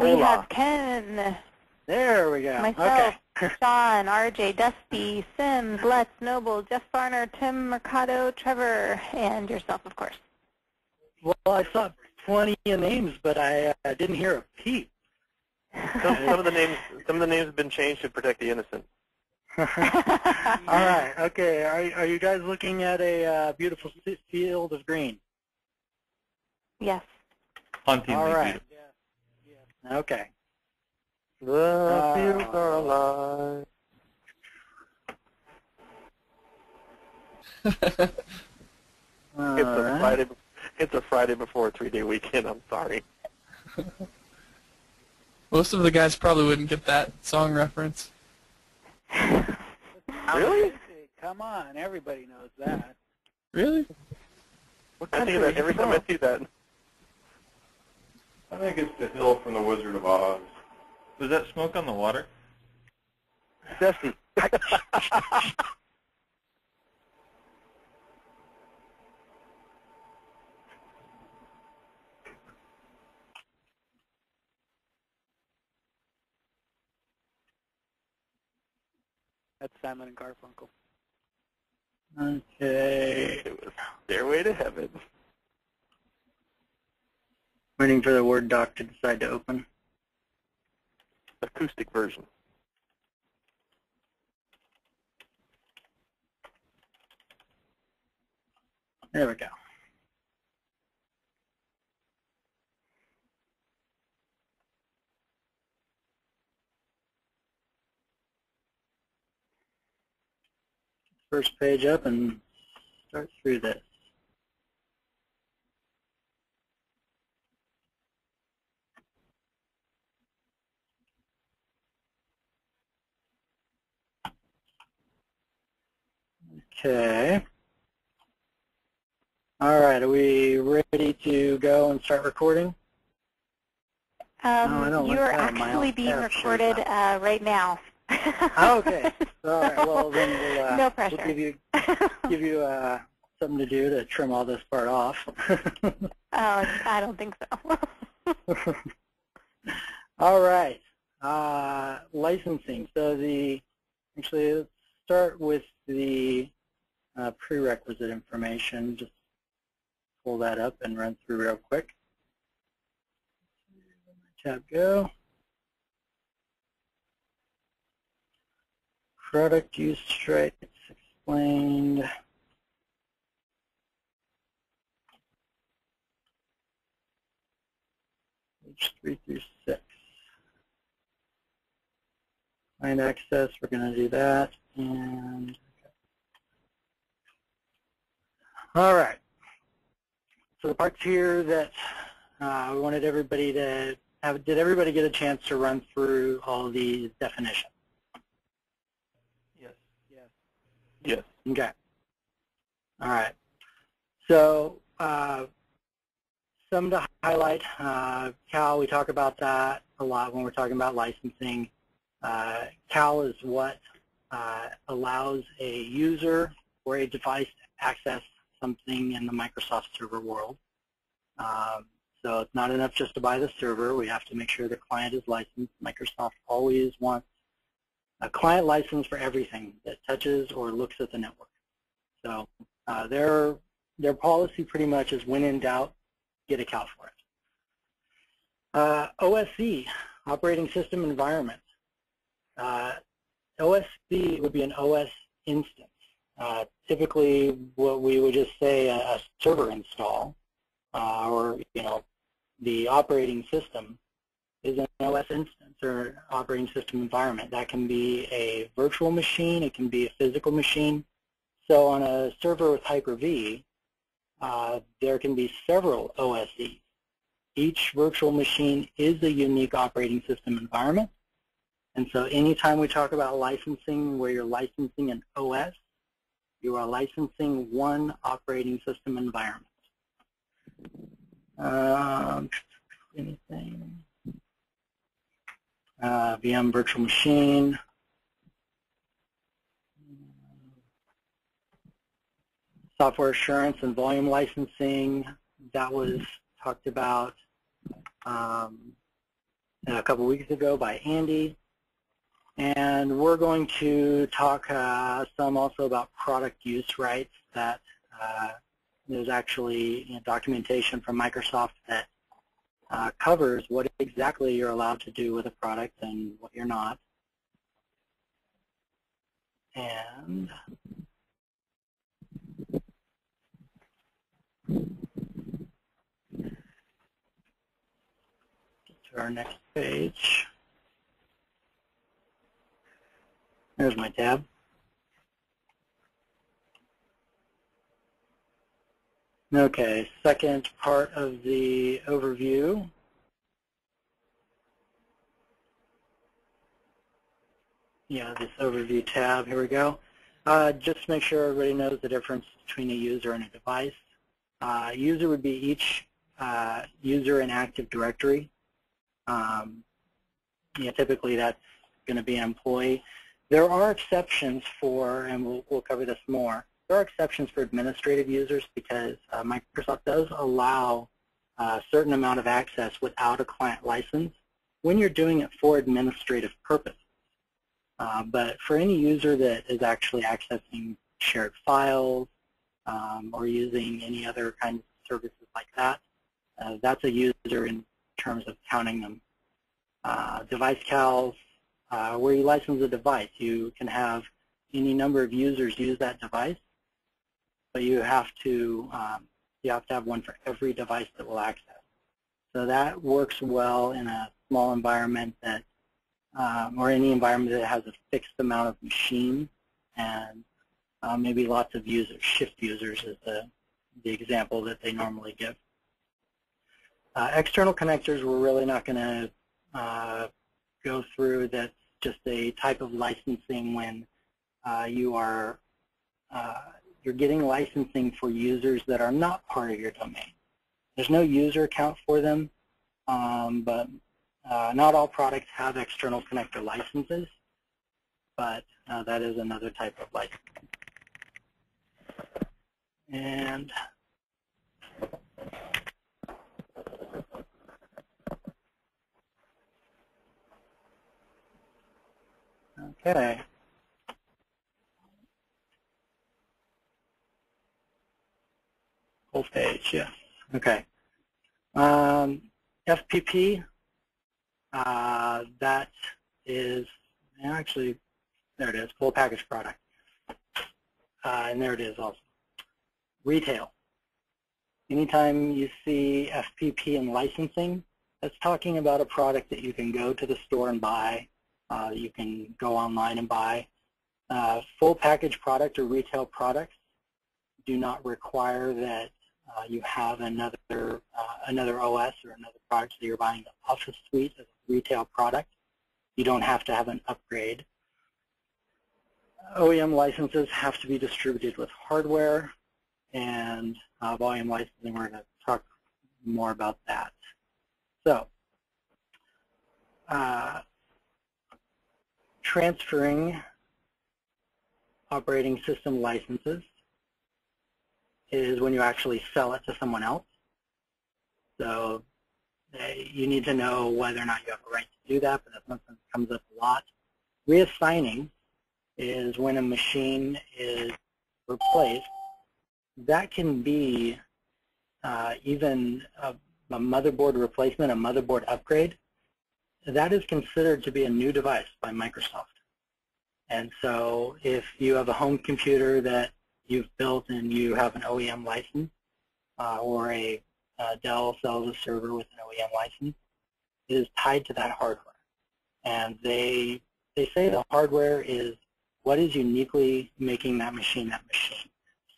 We have Ken. There we go. Myself, Okay. Sean, RJ, Dusty, Sims, Let's, Noble, Jeff Farner, Tim Mercado, Trevor, and yourself, of course. Well, I saw plenty of names, but I didn't hear a peep. Some of the names have been changed to protect the innocent. All right. Okay. Are you guys looking at a beautiful field of green? Yes. Hauntingly All right. beautiful. Okay. The fields are alive. It's a Friday before a 3-day weekend. I'm sorry. Most of the guys probably wouldn't get that song reference. Really? Come on, everybody knows that. Really? I think of that every time I see that. I think it's the hill from the Wizard of Oz. Was that Smoke on the Water? Dusty. That's Simon and Garfunkel. Okay. It was Stairway to Heaven. Waiting for the Word doc to decide to open. Acoustic version. There we go. First page up and start through this. Okay. All right, are we ready to go and start recording? You are actually being recorded right now. Okay. All right. Well, then no pressure. We'll give you something to do to trim all this part off. Oh, I don't think so. All right. Licensing. So actually, let's start with the prerequisite information. Just pull that up and run through real quick. Tab go. Product use rights explained. Page 3 through 6. Client access, we're going to do that. And all right. So the parts here that we wanted everybody to have, did everybody get a chance to run through all these definitions? Yes. Okay. All right. So some to highlight. CAL, we talk about that a lot when we're talking about licensing. CAL is what allows a user or a device to access something in the Microsoft server world. So it's not enough just to buy the server. We have to make sure the client is licensed. Microsoft always wants a client license for everything that touches or looks at the network. So their policy pretty much is when in doubt, get a CAL for it. OSC, operating system environment. OSC would be an OS instance. Typically, what we would just say a server install, or the operating system is an OS instance or operating system environment. That can be a virtual machine, it can be a physical machine. So on a server with Hyper-V, there can be several OSEs. Each virtual machine is a unique operating system environment. And so anytime we talk about licensing where you're licensing an OS, you are licensing one operating system environment. Anything? VM virtual machine. Software assurance and volume licensing, that was talked about. a couple weeks ago by Andy. And we're going to talk some also about product use rights. That there's actually documentation from Microsoft that covers what exactly you're allowed to do with a product and what you're not. And get to our next page. There's my tab. Okay, second part of the overview. Yeah, this overview tab, here we go. Just make sure everybody knows the difference between a user and a device. User would be each user in Active Directory. Typically that's going to be an employee. There are exceptions for, and we'll cover this more, there are exceptions for administrative users because Microsoft does allow a certain amount of access without a client license when you're doing it for administrative purposes. But for any user that is actually accessing shared files or using any other kinds of services like that, that's a user in terms of counting them. Device cals, where you license a device, you can have any number of users use that device, but you have to have one for every device that will access. So that works well in a small environment that, or any environment that has a fixed amount of machines and maybe lots of users. Shift users is the example that they normally give. External connectors we're really not going to go through. That's just a type of licensing when you're getting licensing for users that are not part of your domain. There's no user account for them, but not all products have external connector licenses, but that is another type of license. And okay. Full page, yes. Okay. FTP, that is, actually, there it is, full package product. And there it is also. Retail. Anytime you see FTP and licensing, that's talking about a product that you can go to the store and buy. You can go online and buy. Full package product or retail products do not require that you have another OS or another product. So you're buying the Office suite as a retail product. You don't have to have an upgrade. OEM licenses have to be distributed with hardware, and volume licensing, we're going to talk more about that. So, transferring operating system licenses is when you actually sell it to someone else. So you need to know whether or not you have a right to do that, but that's something that comes up a lot. Reassigning is when a machine is replaced. That can be even a motherboard replacement, a motherboard upgrade. That is considered to be a new device by Microsoft. And so if you have a home computer that you've built and you have an OEM license, or a Dell sells a server with an OEM license, it is tied to that hardware. And they say the hardware is what is uniquely making that machine that machine.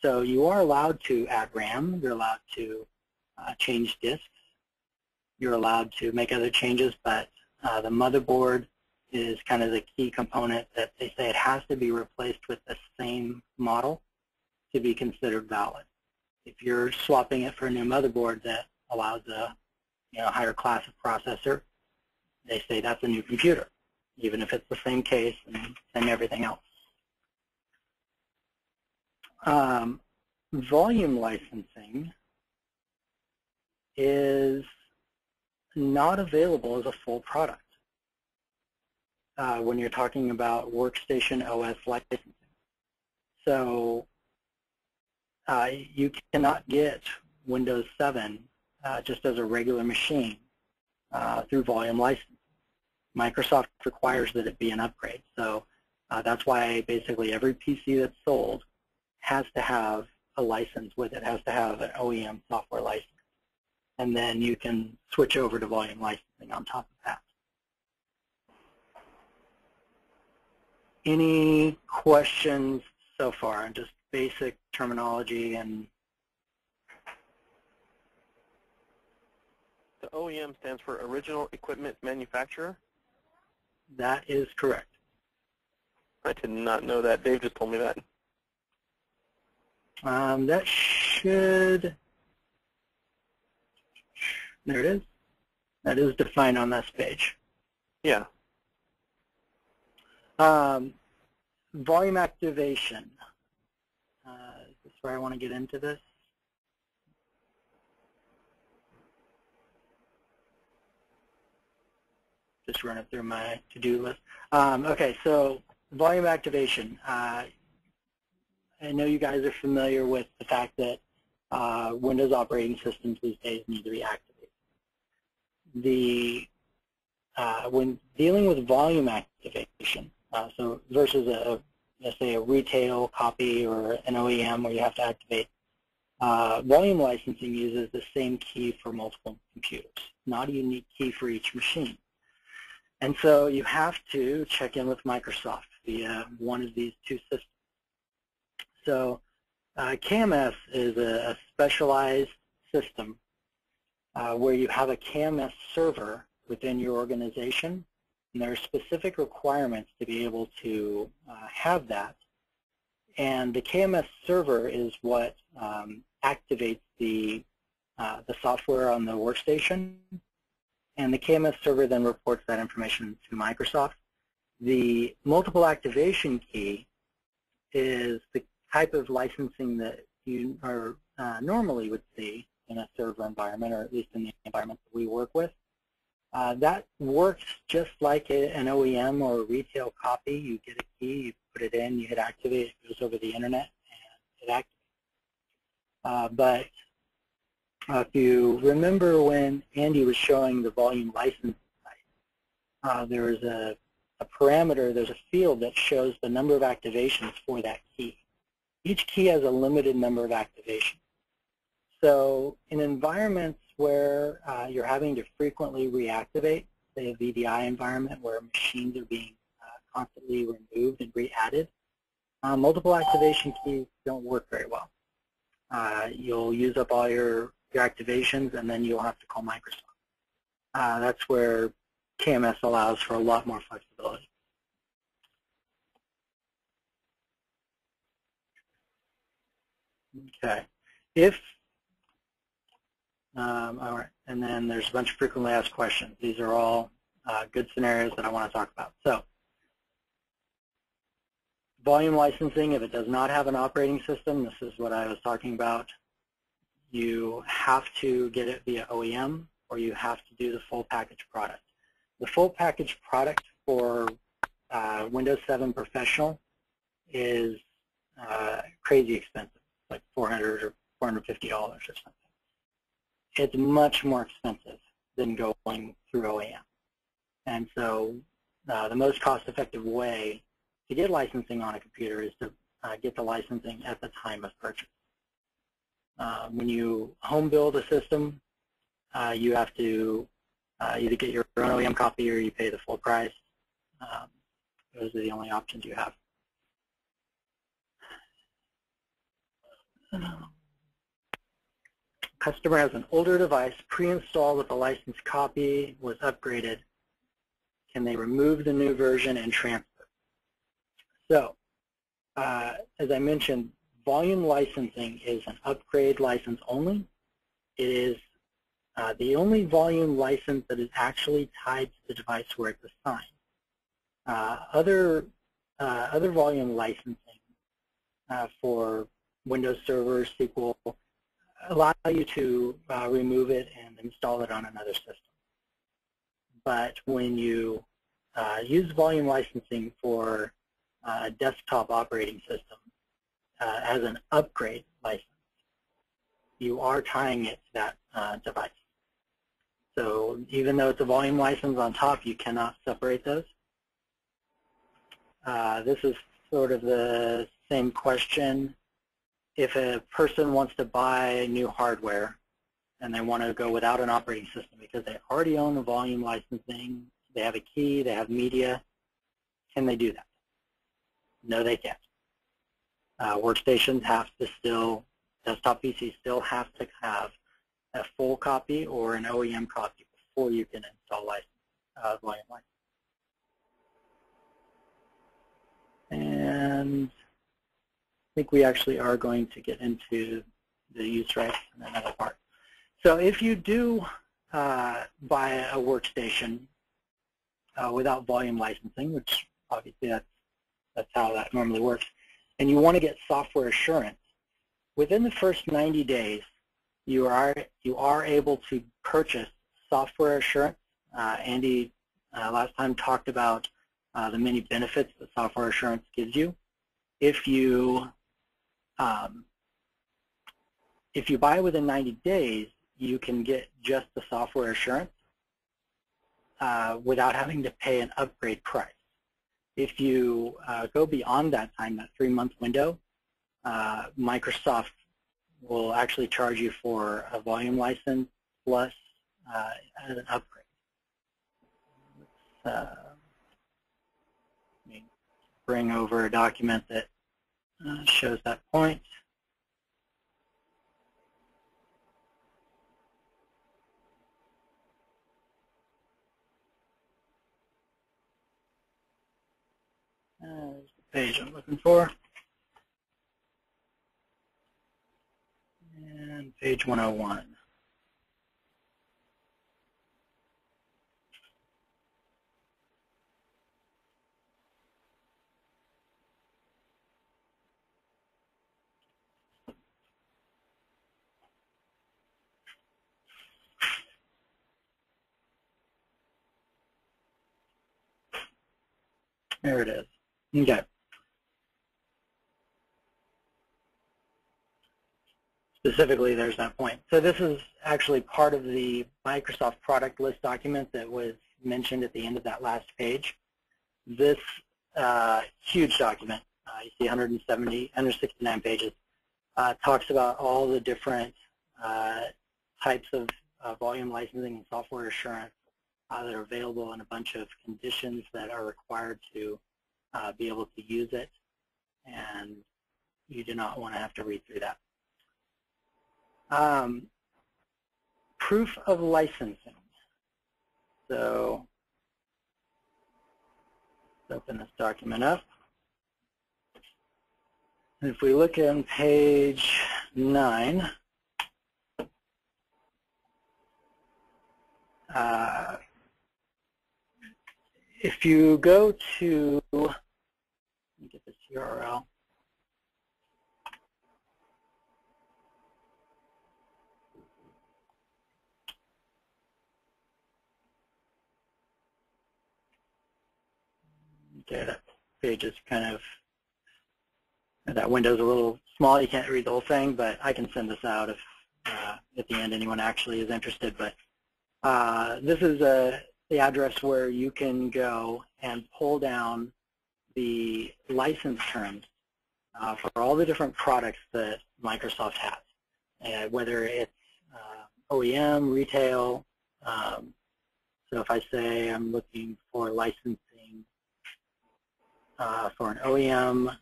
So you are allowed to add RAM, you're allowed to change disks, you're allowed to make other changes, but the motherboard is kind of the key component that they say it has to be replaced with the same model to be considered valid. If you're swapping it for a new motherboard that allows a higher class of processor, they say that's a new computer, even if it's the same case and everything else. Volume licensing is not available as a full product when you're talking about Workstation OS licensing. So you cannot get Windows 7 just as a regular machine through volume licensing. Microsoft requires that it be an upgrade. So that's why basically every PC that's sold has to have a license with it, has to have an OEM software license. And then you can switch over to volume licensing on top of that. Any questions so far on just basic terminology? And The OEM stands for Original Equipment Manufacturer? that is correct. I did not know that. Dave just told me that. That should, there it is. That is defined on this page. Yeah. Volume activation. Is this where I want to get into this? Just run it through my to-do list. Okay, so volume activation. I know you guys are familiar with the fact that Windows operating systems these days need to be activated. When dealing with volume activation, so versus let's say a retail copy or an OEM where you have to activate, volume licensing uses the same key for multiple computers, not a unique key for each machine. And so you have to check in with Microsoft via one of these two systems. So KMS is a specialized system where you have a KMS server within your organization, and there are specific requirements to be able to have that. And the KMS server is what activates the software on the workstation, and the KMS server then reports that information to Microsoft. The multiple activation key is the type of licensing that you normally would see in a server environment, or at least in the environment that we work with. That works just like an OEM or a retail copy. You get a key, you put it in, you hit activate, it goes over the internet, and it activates. But if you remember when Andy was showing the volume license site, there is a parameter, there's a field that shows the number of activations for that key. Each key has a limited number of activations. So in environments where you're having to frequently reactivate, say a VDI environment where machines are being constantly removed and re-added, multiple activation keys don't work very well. You'll use up all your activations, and then you'll have to call Microsoft. That's where KMS allows for a lot more flexibility. Okay. All right, and then there's a bunch of frequently asked questions. These are all good scenarios that I want to talk about. So, volume licensing, if it does not have an operating system, this is what I was talking about. You have to get it via OEM, or you have to do the full package product. The full package product for Windows 7 Professional is crazy expensive, like $400 or $450 or something. It's much more expensive than going through OEM. And so the most cost-effective way to get licensing on a computer is to get the licensing at the time of purchase. When you home build a system, you have to either get your own OEM copy or you pay the full price. Those are the only options you have. Customer has an older device pre-installed with a licensed copy, was upgraded. Can they remove the new version and transfer? So, as I mentioned, volume licensing is an upgrade license only. It is the only volume license that is actually tied to the device where it's assigned. Other volume licensing for Windows Server, SQL, allow you to remove it and install it on another system. but when you use volume licensing for a desktop operating system as an upgrade license, you are tying it to that device. So even though it's a volume license on top, you cannot separate those. This is sort of the same question. If a person wants to buy new hardware and they want to go without an operating system because they already own the volume licensing, they have a key, they have media, can they do that? No, they can't. Workstations have to still, desktop PCs still have to have a full copy or an OEM copy before you can install volume license. And I think we actually are going to get into the use rights in another part. So if you do buy a workstation without volume licensing, which obviously that's how that normally works, and you want to get software assurance, within the first 90 days, you are able to purchase software assurance. Andy last time talked about the many benefits that software assurance gives you. If you buy within 90 days, you can get just the software assurance without having to pay an upgrade price. If you go beyond that time, that 3-month window, Microsoft will actually charge you for a volume license plus as an upgrade. Let me bring over a document that shows that point. There's the page I'm looking for. And page 101. There it is. Okay. Specifically, there's that point. So this is actually part of the Microsoft product list document that was mentioned at the end of that last page. This huge document, you see 169 pages, talks about all the different types of volume licensing and software assurance that are available, and a bunch of conditions that are required to be able to use it, and you do not want to have to read through that. Proof of licensing. So let's open this document up. And if we look on page 9, if you go to, let me get this URL. Okay, that page is kind of, that window's a little small. You can't read the whole thing, but I can send this out if at the end anyone actually is interested. But this is the address where you can go and pull down the license terms for all the different products that Microsoft has, whether it's OEM, retail. So if I say I'm looking for licensing for an OEM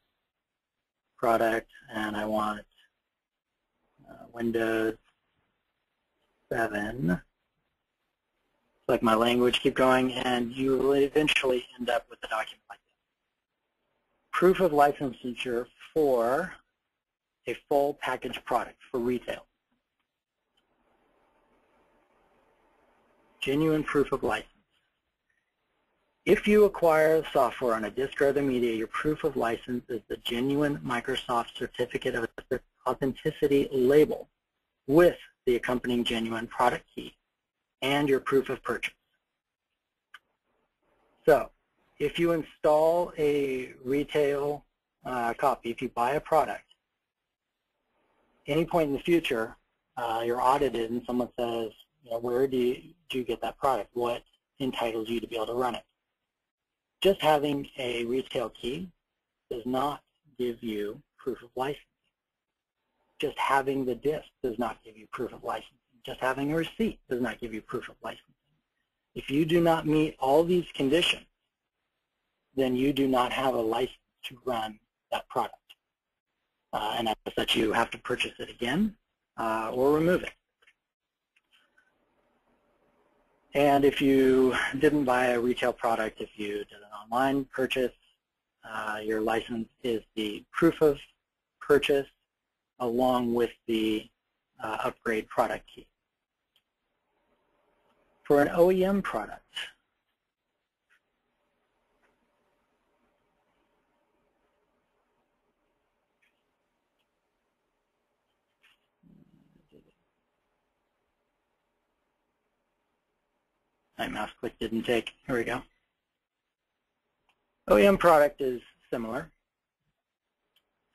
product, and I want Windows 7, select my language, keep going, and you will eventually end up with a document like this. Proof of licensure for a full package product for retail. Genuine proof of license. If you acquire software on a disk or other media, your proof of license is the genuine Microsoft Certificate of Authenticity label with the accompanying genuine product key and your proof of purchase. So if you install a retail copy, if you buy a product, any point in the future, you're audited and someone says, where do you get that product? What entitles you to be able to run it? Just having a retail key does not give you proof of licensing. Just having the disk does not give you proof of licensing. Just having a receipt does not give you proof of licensing. If you do not meet all these conditions, then you do not have a license to run that product. And as such, you have to purchase it again or remove it. And if you didn't buy a retail product, if you did an online purchase, your license is the proof of purchase along with the upgrade product key. For an OEM product, my mouse click didn't take. Here we go. OEM product is similar.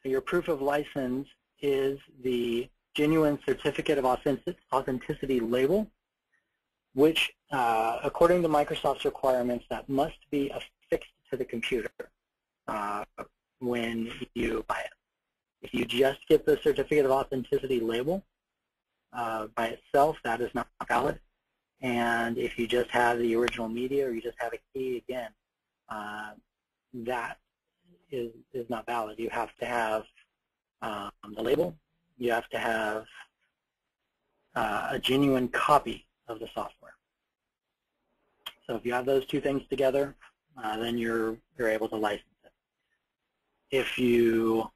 So your proof of license is the genuine certificate of authenticity label, which, according to Microsoft's requirements, that must be affixed to the computer when you buy it. If you just get the certificate of authenticity label by itself, that is not valid. And if you just have the original media or you just have a key, again, that is not valid. You have to have the label. You have to have a genuine copy of the software. So if you have those two things together, then you're able to license it. If you,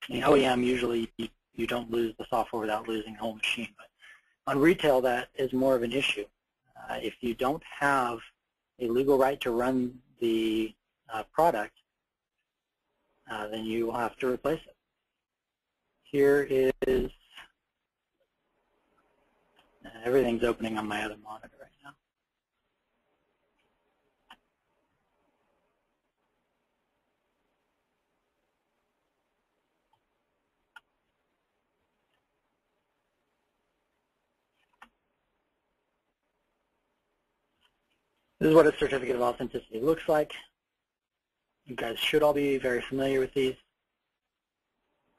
in OEM, usually you don't lose the software without losing the whole machine. But on retail, that is more of an issue. If you don't have a legal right to run the product, then you will have to replace it. Here is, everything's opening on my other monitor right now. This is what a certificate of authenticity looks like. You guys should all be very familiar with these.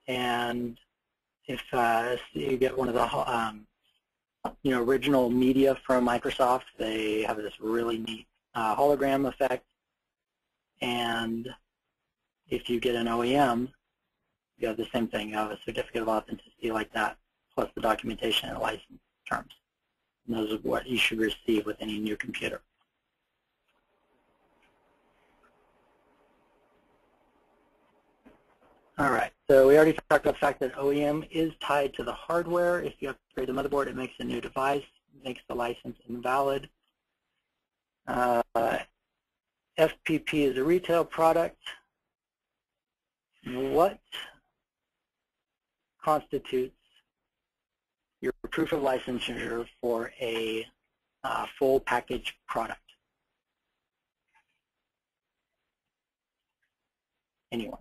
And if you get one of the original media from Microsoft, they have this really neat hologram effect. And if you get an OEM, you have the same thing. You have a certificate of authenticity like that, plus the documentation and license terms. And those are what you should receive with any new computer. All right, so we already talked about the fact that OEM is tied to the hardware. If you upgrade the motherboard, it makes a new device, makes the license invalid. FTP is a retail product. What constitutes your proof of licensure for a full package product? Anyone?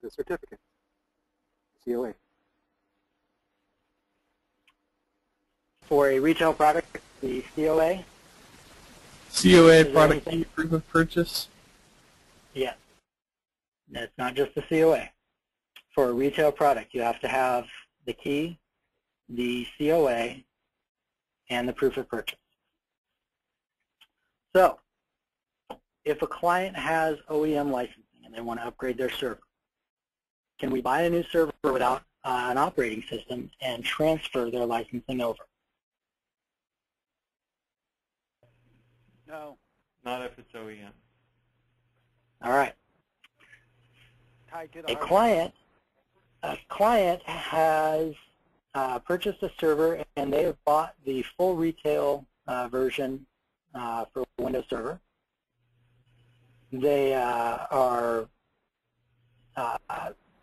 The certificate, COA. For a retail product, the COA? COA, product key, proof of purchase? Yes. It's not just the COA. For a retail product, you have to have the key, the COA, and the proof of purchase. So, if a client has OEM licensing and they want to upgrade their server, can we buy a new server without an operating system and transfer their licensing over? No. Not if it's OEM. All right. A client has purchased a server and they have bought the full retail version for Windows Server. They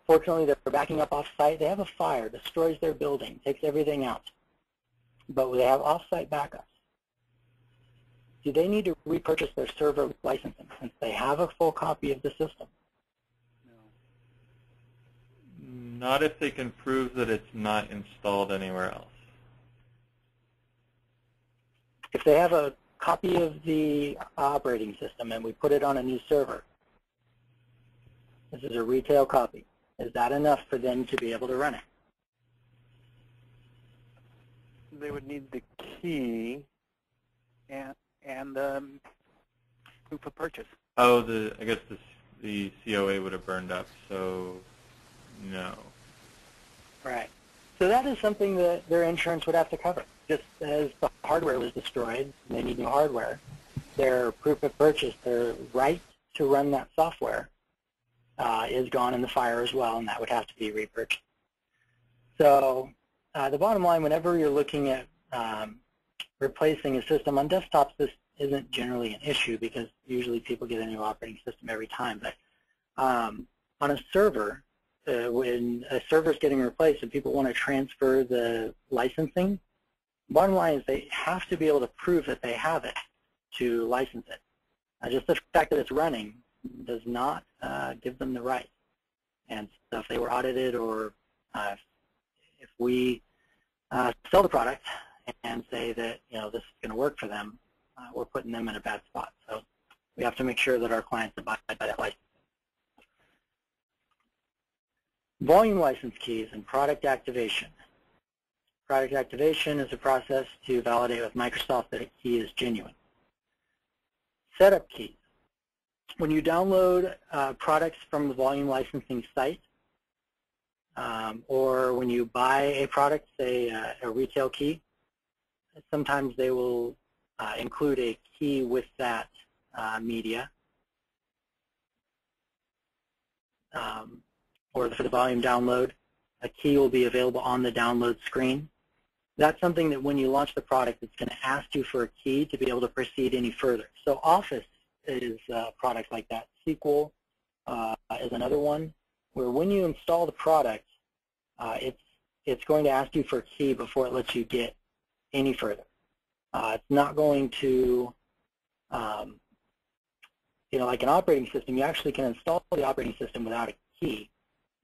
fortunately, they're backing up off-site. They have a fire, destroys their building, takes everything out. But they have off-site backups. do they need to repurchase their server licensing since they have a full copy of the system? Not if they can prove that it's not installed anywhere else. If they have a copy of the operating system and we put it on a new server, this is a retail copy, is that enough for them to be able to run it? They would need the key and proof of purchase. Oh, I guess the COA would have burned up, so no. Right. So that is something that their insurance would have to cover. Just as the hardware was destroyed, they need new hardware. Their proof of purchase, their right to run that software is gone in the fire as well, and that would have to be repurchased. So the bottom line, whenever you're looking at replacing a system on desktops, this isn't generally an issue because usually people get a new operating system every time. But on a server, when a server is getting replaced and people want to transfer the licensing, bottom line is they have to be able to prove that they have it to license it. Just the fact that it's running does not give them the right. And so if they were audited or if we sell the product and say that this is going to work for them, we're putting them in a bad spot. So we have to make sure that our clients abide by that license. Volume license keys and product activation. Product activation is a process to validate with Microsoft that a key is genuine. Setup keys. When you download products from the volume licensing site, or when you buy a product, say a retail key, sometimes they will include a key with that media. Or for the volume download, a key will be available on the download screen. That's something that when you launch the product, it's going to ask you for a key to be able to proceed any further. So Office is a product like that. SQL is another one, where when you install the product, it's going to ask you for a key before it lets you get any further. It's not going to, like an operating system, you actually can install the operating system without a key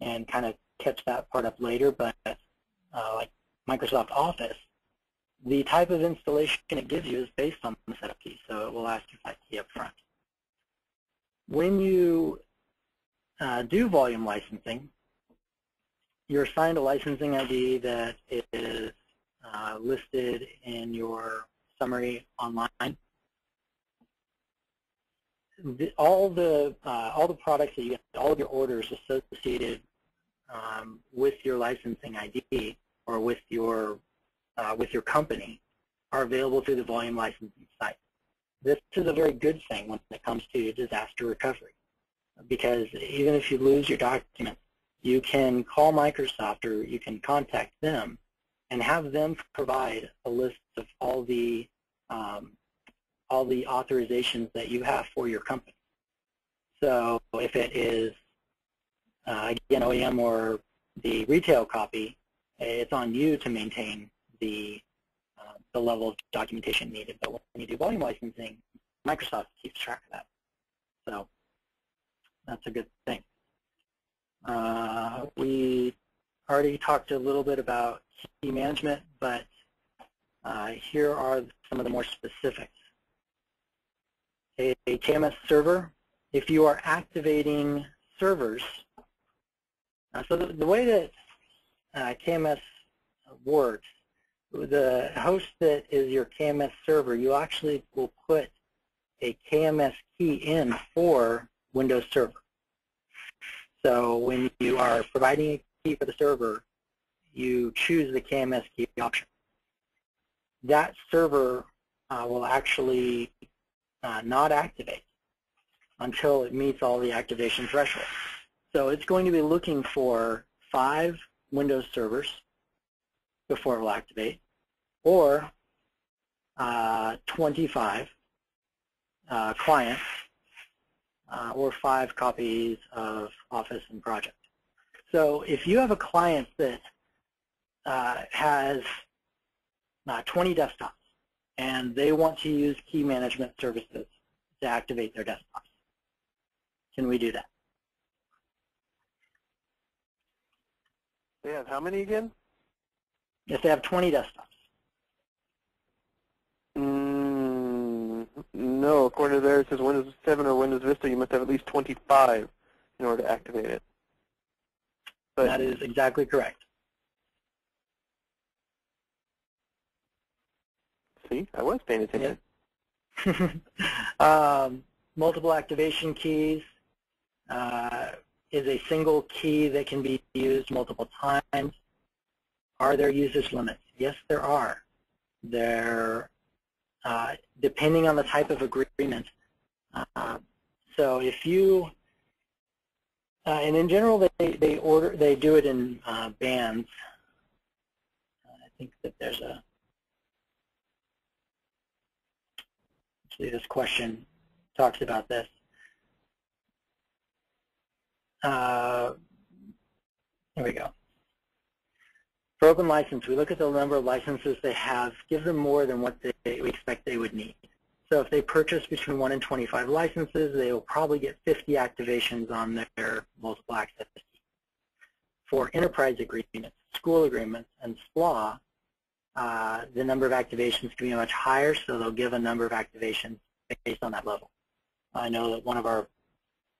and kind of catch that part up later, but like Microsoft Office, the type of installation it gives you is based on the setup key, so it will ask you for that key up front. When you do volume licensing, you're assigned a licensing ID that is listed in your summary online. All the products that you get, all of your orders associated with your licensing ID or with your company are available through the volume licensing site. This is a very good thing when it comes to disaster recovery, because even if you lose your documents, you can call Microsoft or you can contact them and have them provide a list of all the authorizations that you have for your company. So if it is, again, OEM or the retail copy, it's on you to maintain the level of documentation needed. But when you do volume licensing, Microsoft keeps track of that. So that's a good thing. We already talked a little bit about key management, but here are some of the more specifics. A KMS server, if you are activating servers, so the way that KMS works, the host that is your KMS server, you actually will put a KMS key in for Windows Server. So when you are providing a key for the server, you choose the KMS key option. That server will actually not activate until it meets all the activation thresholds. So it's going to be looking for 5 Windows servers before it will activate, or 25 clients, or 5 copies of Office and Project. So if you have a client that has 20 desktops and they want to use key management services to activate their desktops. Can we do that? They have how many again? If they have 20 desktops. No, according to there, it says Windows 7 or Windows Vista, you must have at least 25 in order to activate it. But That is exactly correct. see, I was paying attention. Multiple activation keys is a single key that can be used multiple times. Are there usage limits? Yes, there are. There, depending on the type of agreement. So if you, and in general, they do it in bands. I think that there's a. Actually, this question talks about this. Here we go. For open license, we look at the number of licenses they have, give them more than what we expect they would need. So if they purchase between 1 and 25 licenses, they will probably get 50 activations on their multiple access. For enterprise agreements, school agreements, and SPLA, the number of activations can be much higher, so they'll give a number of activations based on that level. I know that one of our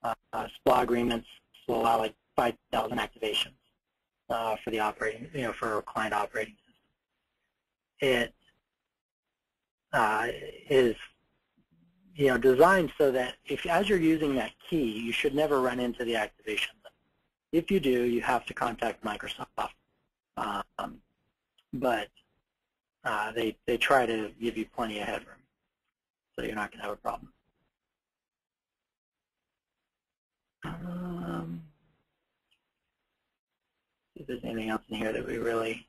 SPLA agreements will allow like 5,000 activations for the operating, for a client operating system. It is, designed so that as you're using that key, you should never run into the activation limit. If you do, you have to contact Microsoft. But they try to give you plenty of headroom, so you're not going to have a problem. See if there's anything else in here that we really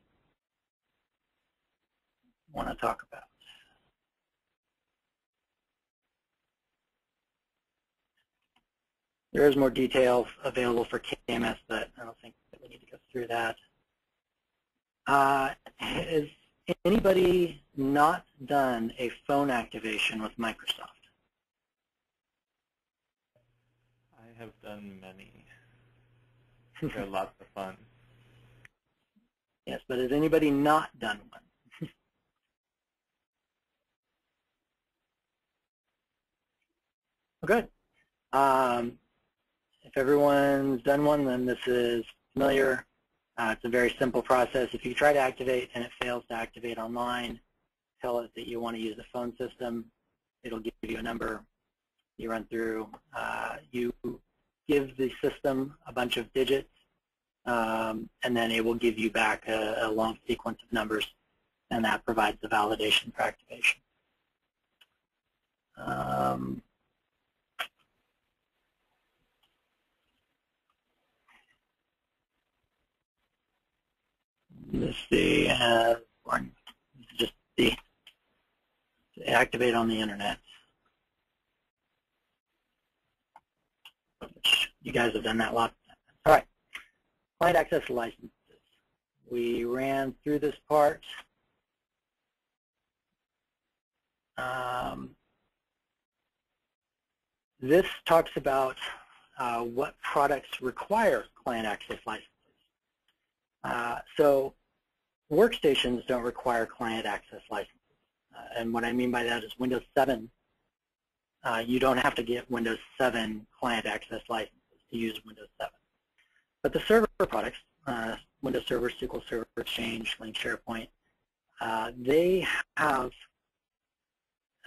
want to talk about. There is more detail available for KMS, but I don't think that we need to go through that. Has anybody not done a phone activation with Microsoft? I have done many. They're lots of fun. Yes, but has anybody not done one? Good. If everyone's done one, then this is familiar. It's a very simple process. If you try to activate and it fails to activate online, tell it that you want to use the phone system. It'll give you a number. You run through. You give the system a bunch of digits, and then it will give you back a long sequence of numbers, and that provides the validation for activation. Let's see, this is just the activate on the internet. Which you guys have done that a lot. All right, client access licenses. We ran through this part. This talks about what products require client access licenses. So workstations don't require client access licenses. And what I mean by that is Windows 7, you don't have to get Windows 7 client access licenses to use Windows 7. But the server products, Windows Server, SQL Server, Exchange, Link, SharePoint, they have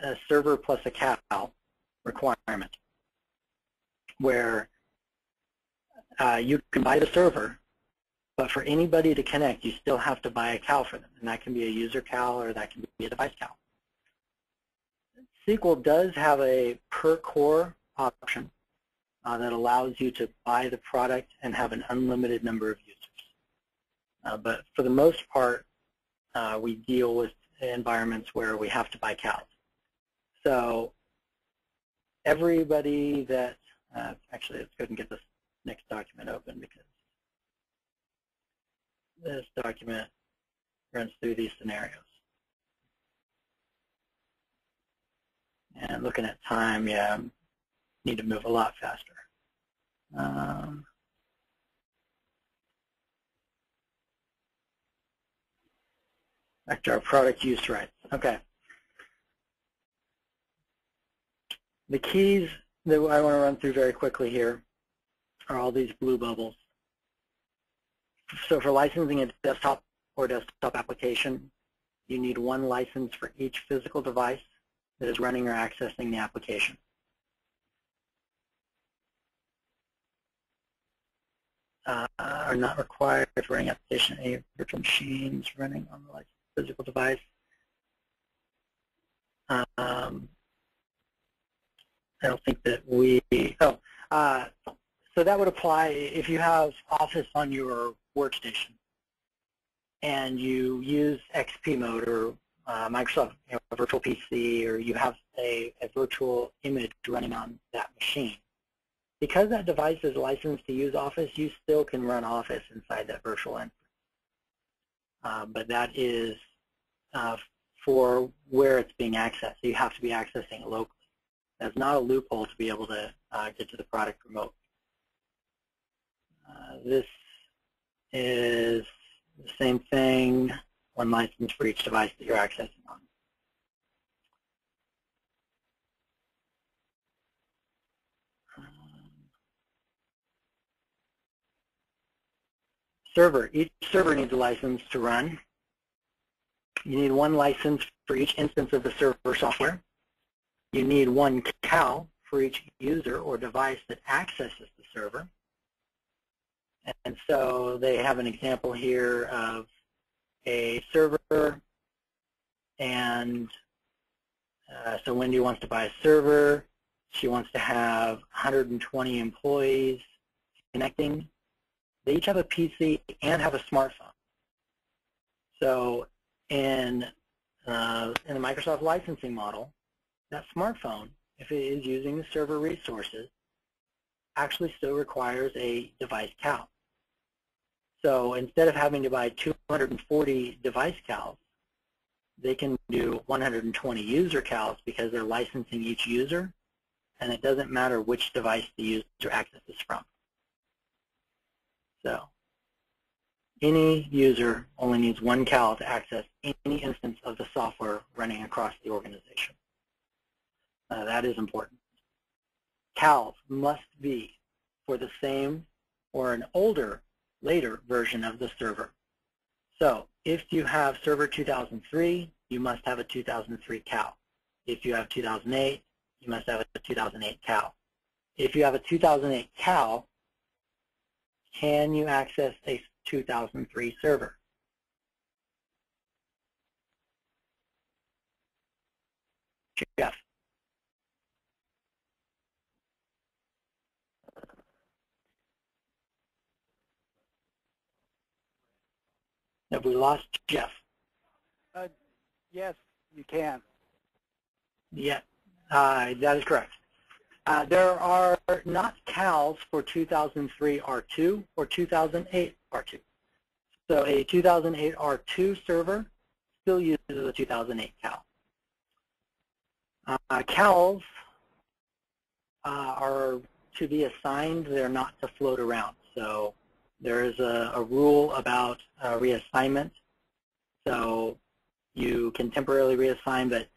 a server plus a CAL requirement where you can buy the server, but for anybody to connect, you still have to buy a CAL for them, and that can be a user CAL or that can be a device CAL. SQL does have a per core option that allows you to buy the product and have an unlimited number of users. But for the most part, we deal with environments where we have to buy CALs. So everybody that, actually let's go ahead and get this next document open because this document runs through these scenarios. And looking at time, yeah, need to move a lot faster. Back to our product use rights. Okay. The keys that I want to run through very quickly here are all these blue bubbles. So for licensing a desktop or desktop application, you need one license for each physical device that is running or accessing the application. Are not required for any application, any virtual machines running on the licensed physical device. I don't think that we, so that would apply if you have Office on your workstation and you use XP mode or Microsoft Virtual PC, or you have a virtual image running on that machine. Because that device is licensed to use Office, you still can run Office inside that virtual instance. But that is for where it's being accessed. So you have to be accessing it locally. That's not a loophole to be able to get to the product remotely. This is the same thing, one license for each device that you're accessing on. Server. Each server needs a license to run. You need one license for each instance of the server software. You need one CAL for each user or device that accesses the server. And so they have an example here of a server, and so Wendy wants to buy a server. She wants to have 120 employees connecting. They each have a PC and have a smartphone. So in the Microsoft licensing model, that smartphone, if it is using the server resources, actually still requires a device CAL. So instead of having to buy 240 device CALs, they can do 120 user CALs because they're licensing each user, and it doesn't matter which device the user accesses from. So any user only needs one CAL to access any instance of the software running across the organization. That is important. CALs must be for the same or an older, later version of the server. So if you have server 2003, you must have a 2003 CAL. If you have 2008, you must have a 2008 CAL. If you have a 2008 CAL, can you access a 2003 server? Jeff. Have we lost Jeff? Yes, you can. Yeah, that is correct. There are not CALs for 2003 R2 or 2008 R2. So a 2008 R2 server still uses a 2008 CAL. CALs are to be assigned. They're not to float around. So there is a rule about reassignment. So you can temporarily reassign, but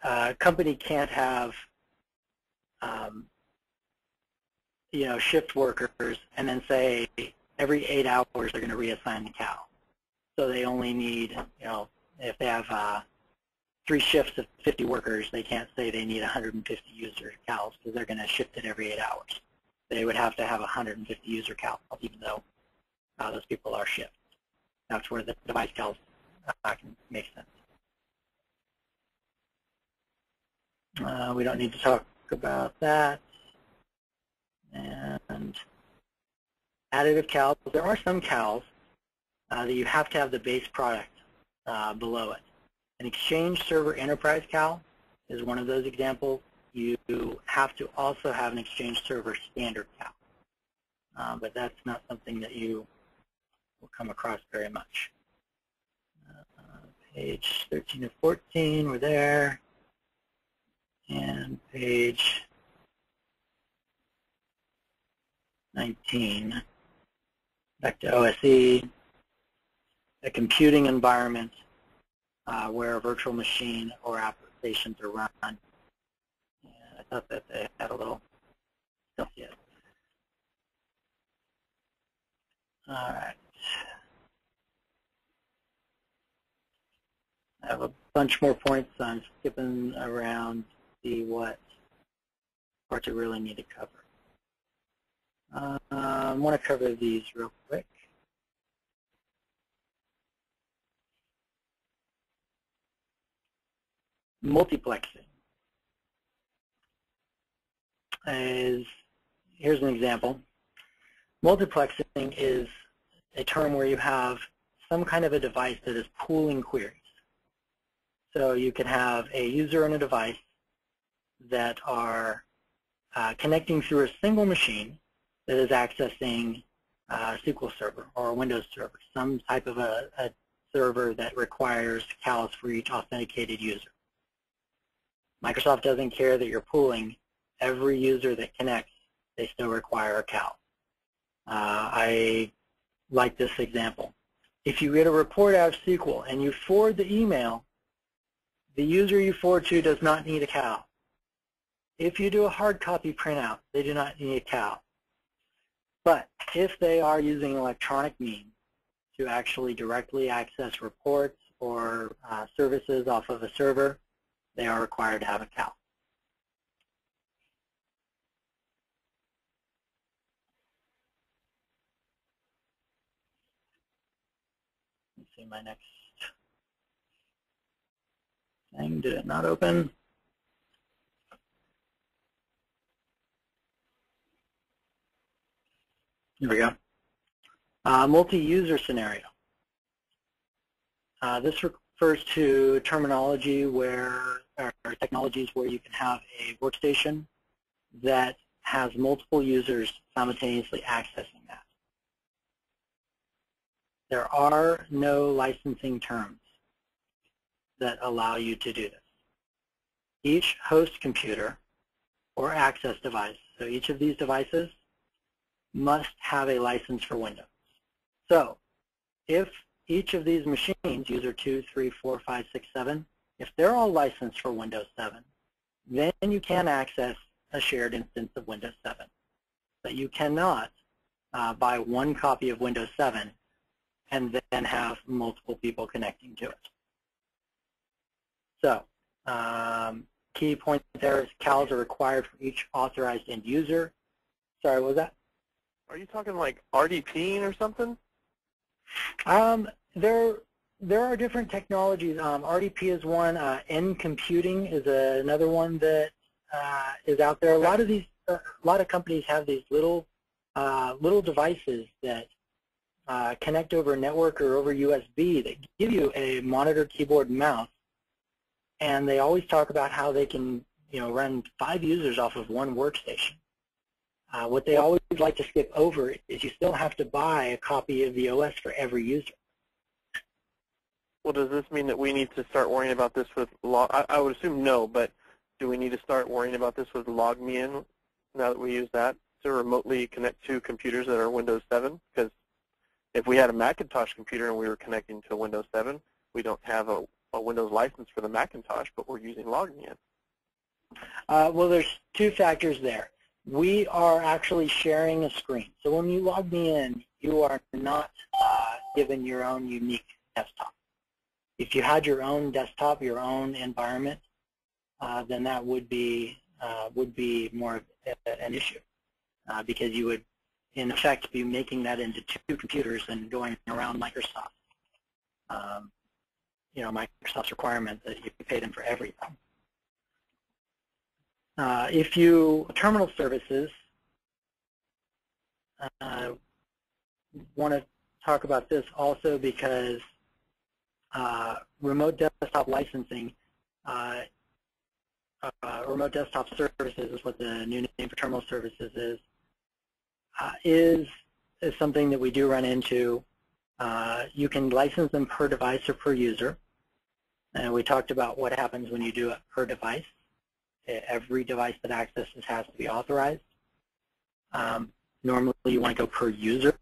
a company can't have shift workers and then say every 8 hours they're going to reassign the CAL. So they only need, if they have 3 shifts of 50 workers, they can't say they need 150 user CALs because they're going to shift it every 8 hours. They would have to have 150 user CALs, even though those people are shifts. That's where the device CALs can make sense. We don't need to talk about that. And additive CALs, there are some CALs that you have to have the base product below it. An Exchange Server Enterprise CAL is one of those examples. You have to also have an Exchange Server Standard CAL, but that's not something that you will come across very much. Page 13 and 14, we're there. And on page 19, back to OSE, a computing environment where a virtual machine or applications are run. And I thought that they had a little stuff yet. All right. I have a bunch more points, so I'm skipping around to see what parts I really need to cover. I want to cover these real quick. Multiplexing here's an example. Multiplexing is a term where you have some kind of a device that is pooling queries. So you can have a user and a device that are connecting through a single machine that is accessing a SQL server or a Windows server, some type of a server that requires CALs for each authenticated user. Microsoft doesn't care that you're pooling. Every user that connects, they still require a CAL. I like this example. If you get a report out of SQL and you forward the email, the user you forward to does not need a CAL. If you do a hard copy printout, they do not need a CAL. But if they are using electronic means to actually directly access reports or services off of a server, they are required to have a CAL. Let's see my next thing. Did it not open? Here we go. Multi-user scenario. This refers to terminology or technologies where you can have a workstation that has multiple users simultaneously accessing that. There are no licensing terms that allow you to do this. Each host computer or access device, so each of these devices, must have a license for Windows. So if each of these machines, user 2, 3, 4, 5, 6, 7, if they're all licensed for Windows 7, then you can access a shared instance of Windows 7. But you cannot buy one copy of Windows 7 and then have multiple people connecting to it. So key point there is CALs are required for each authorized end user. Sorry, what was that? Are you talking like RDP or something? There are different technologies. RDP is one. End computing is another one that is out there. A lot of companies have these little devices that connect over a network or over USB that give you a monitor, keyboard, and mouse, and they always talk about how they can, run 5 users off of one workstation. What they always like to skip over is you still have to buy a copy of the OS for every user. Well, does this mean that we need to start worrying about this with I would assume no, but do we need to start worrying about this with LogMeIn now that we use that to remotely connect to computers that are Windows 7? Because if we had a Macintosh computer and we were connecting to Windows 7, we don't have a Windows license for the Macintosh, but we're using LogMeIn. Well, there's 2 factors there. We are actually sharing a screen. So when you log me in, you are not given your own unique desktop. If you had your own desktop, your own environment, then that would be more of an issue because you would, in effect, be making that into 2 computers and going around Microsoft. Microsoft's requirement that you pay them for everything. If you terminal services, want to talk about this also because remote desktop licensing, remote desktop services is what the new name for terminal services is something that we do run into. You can license them per device or per user. And we talked about what happens when you do it per device. every device that accesses has to be authorized. Normally, you want to go per user,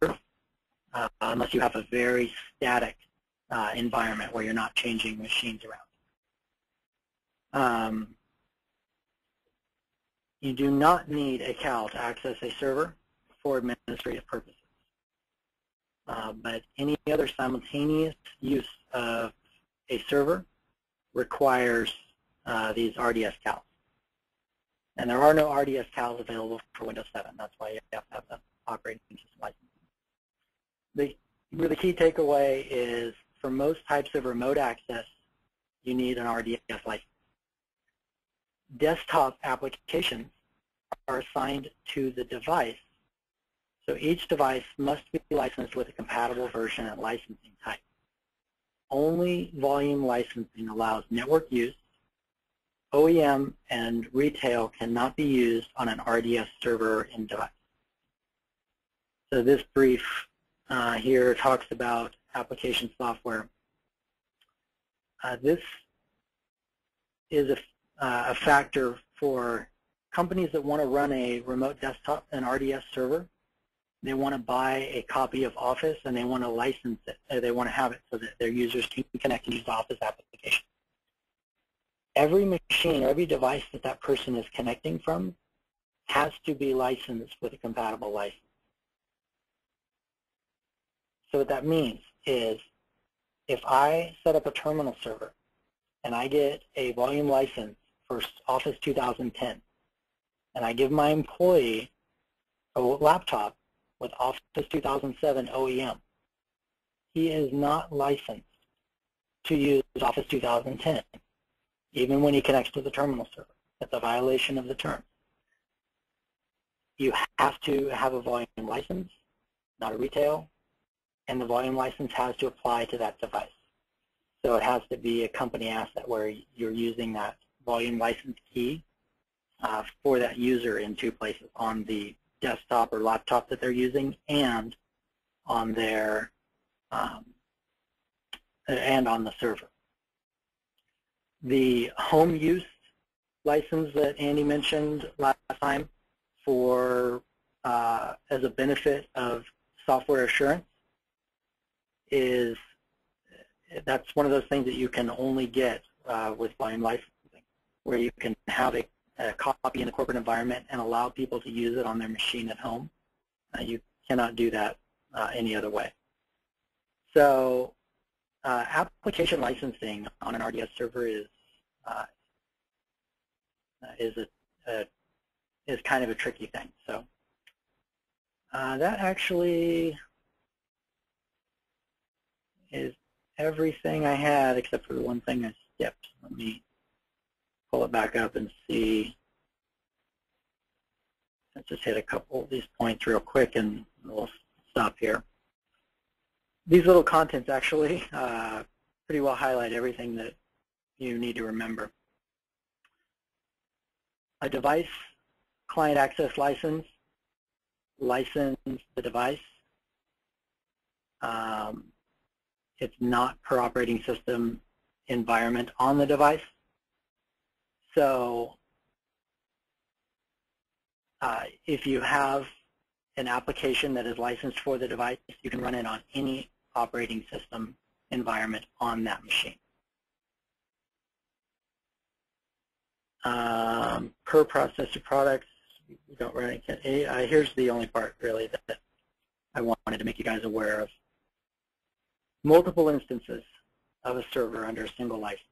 unless you have a very static environment where you're not changing machines around. You do not need a CAL to access a server for administrative purposes. But any other simultaneous use of a server requires these RDS CALs. And there are no RDS CALs available for Windows 7. That's why you have to have the operating system licensing. The key takeaway is for most types of remote access, you need an RDS license. Desktop applications are assigned to the device, so each device must be licensed with a compatible version and licensing type. Only volume licensing allows network use. OEM and retail cannot be used on an RDS server in device. So this brief here talks about application software. This is a factor for companies that want to run a remote desktop, an RDS server. They want to buy a copy of Office and they want to license it. They want to have it so that their users can connect and use the Office application. Every machine, every device that that person is connecting from has to be licensed with a compatible license. So what that means is if I set up a terminal server and I get a volume license for Office 2010 and I give my employee a laptop with Office 2007 OEM, he is not licensed to use Office 2010, even when he connects to the terminal server. That's a violation of the terms. You have to have a volume license, not a retail, and the volume license has to apply to that device. So it has to be a company asset where you're using that volume license key for that user in two places, on the desktop or laptop that they're using and on their and on the server. The home use license that Andy mentioned last time for as a benefit of software assurance is that's one of those things that you can only get with volume licensing, where you can have a copy in a corporate environment and allow people to use it on their machine at home. You cannot do that any other way. So application licensing on an RDS server is kind of a tricky thing. So that actually is everything I had except for the one thing I skipped. Let me pull it back up and see. Let's just hit a couple of these points real quick and we'll stop here. These little contents actually pretty well highlight everything that you need to remember. A device client access license, license the device. It's not per operating system environment on the device. So if you have an application that is licensed for the device, you can run it on any operating system environment on that machine. Per processor products, we don't really, here's the only part really that I wanted to make you guys aware of. Multiple instances of a server under a single license.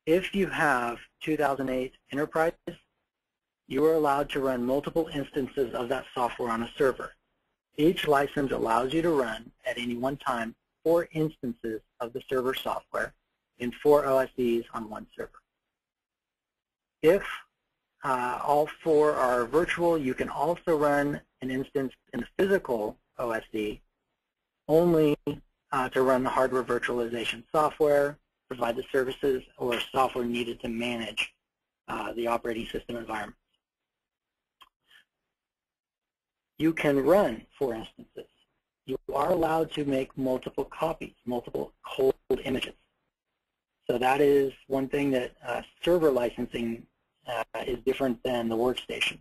If you have 2008 Enterprise, you are allowed to run multiple instances of that software on a server. Each license allows you to run at any one time 4 instances of the server software in 4 OSEs on one server. If all 4 are virtual, you can also run an instance in the physical OSE only to run the hardware virtualization software, provide the services or software needed to manage the operating system environment. You can run 4 instances. You are allowed to make multiple copies, multiple cold images. So that is one thing that server licensing is different than the workstation.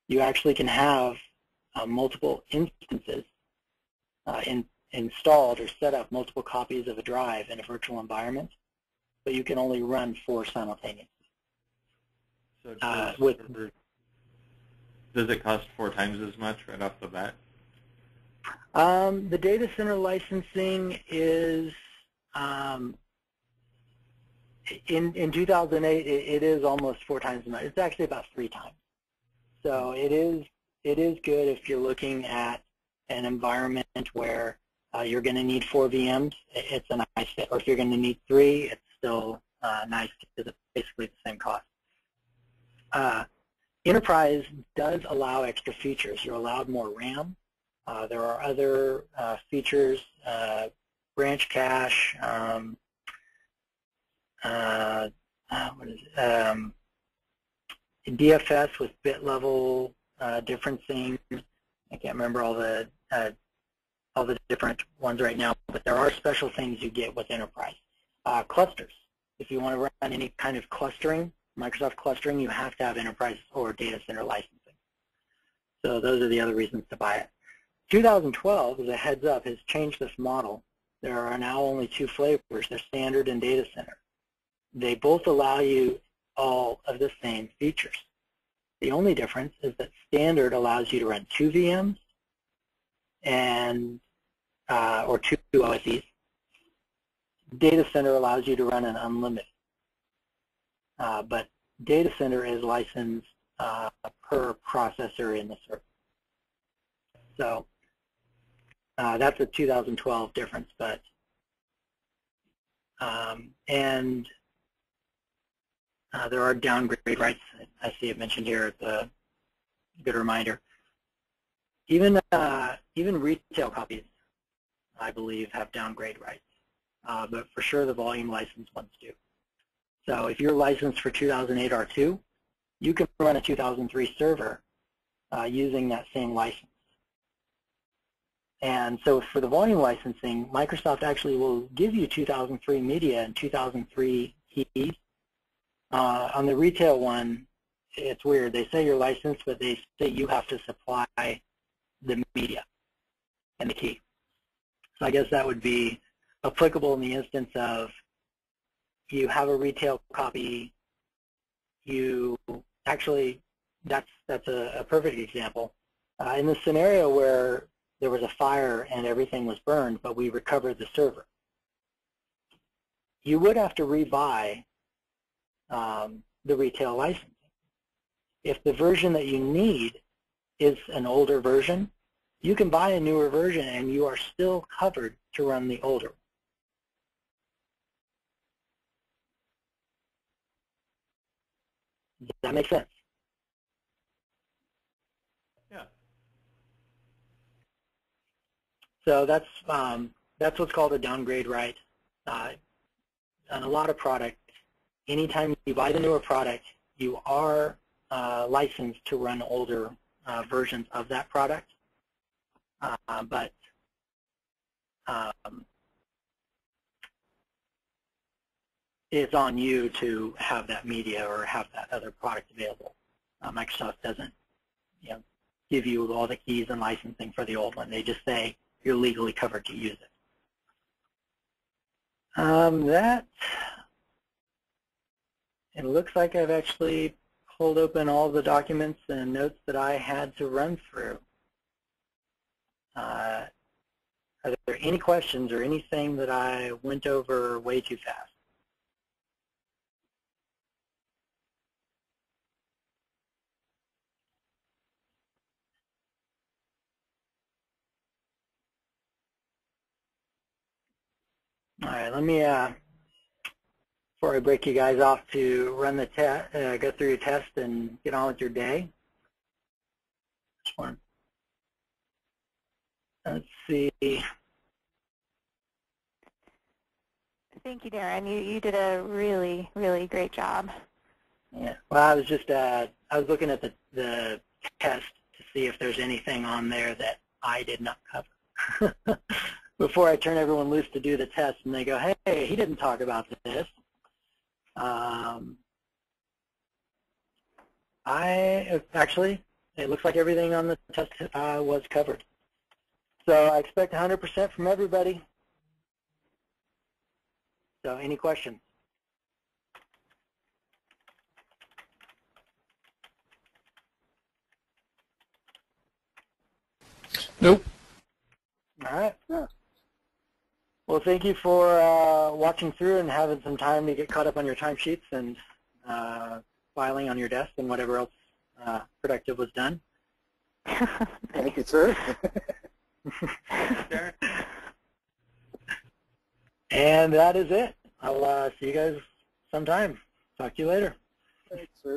You actually can have multiple instances installed or set up multiple copies of a drive in a virtual environment, but you can only run 4 simultaneously. So does it cost 4 times as much right off the bat? The data center licensing is, in 2008, it is almost 4 times as much. It's actually about 3 times. So it is good if you're looking at an environment where you're going to need 4 VMs. It's a nice fit. Or if you're going to need 3, it's still nice because it's basically the same cost. Enterprise does allow extra features. You're allowed more RAM. There are other features, branch cache, what is it? DFS with bit level differencing. I can't remember all the different ones right now, but there are special things you get with Enterprise. Clusters. If you want to run any kind of clustering, Microsoft clustering, you have to have Enterprise or data center licensing. So those are the other reasons to buy it. 2012, as a heads up, has changed this model. There are now only 2 flavors. They're standard and data center. They both allow you all of the same features. The only difference is that standard allows you to run 2 VMs and or 2 OSEs. Data center allows you to run an unlimited. But data center is licensed per processor in the server. So that's a 2012 difference. But there are downgrade rights. I see it mentioned here. It's a good reminder. Even retail copies, I believe, have downgrade rights. But for sure, the volume license ones do. So if you're licensed for 2008 R2, you can run a 2003 server using that same license. And so for the volume licensing, Microsoft actually will give you 2003 media and 2003 keys. On the retail one, it's weird. They say you're licensed, but they say you have to supply the media and the key. So I guess that would be applicable in the instance of you have a retail copy. You actually, that's a perfect example. In the scenario where there was a fire and everything was burned, but we recovered the server, you would have to rebuy the retail licensing. If the version that you need is an older version, you can buy a newer version and you are still covered to run the older one. Does that make sense? Yeah. So that's what's called a downgrade right. On a lot of products, anytime you buy the newer product, you are licensed to run older versions of that product. But it's on you to have that media or have that other product available. Microsoft doesn't, give you all the keys and licensing for the old one. They just say you're legally covered to use it. It looks like I've actually pulled open all the documents and notes that I had to run through. Are there any questions or anything that I went over way too fast? All right, let me, before I break you guys off to run the test, go through your test and get on with your day. This one. Let's see. Thank you, Darren. You did a really, really great job. Yeah. Well, I was just I was looking at the test to see if there's anything on there that I did not cover before I turn everyone loose to do the test, and they go, "Hey, he didn't talk about this." Actually, it looks like everything on the test was covered. So I expect 100% from everybody. So any questions? Nope. All right. Well, thank you for watching through and having some time to get caught up on your timesheets and filing on your desk and whatever else productive was done. Thank you, sir. And that is it. I'll see you guys sometime. Talk to you later. Thanks, sir.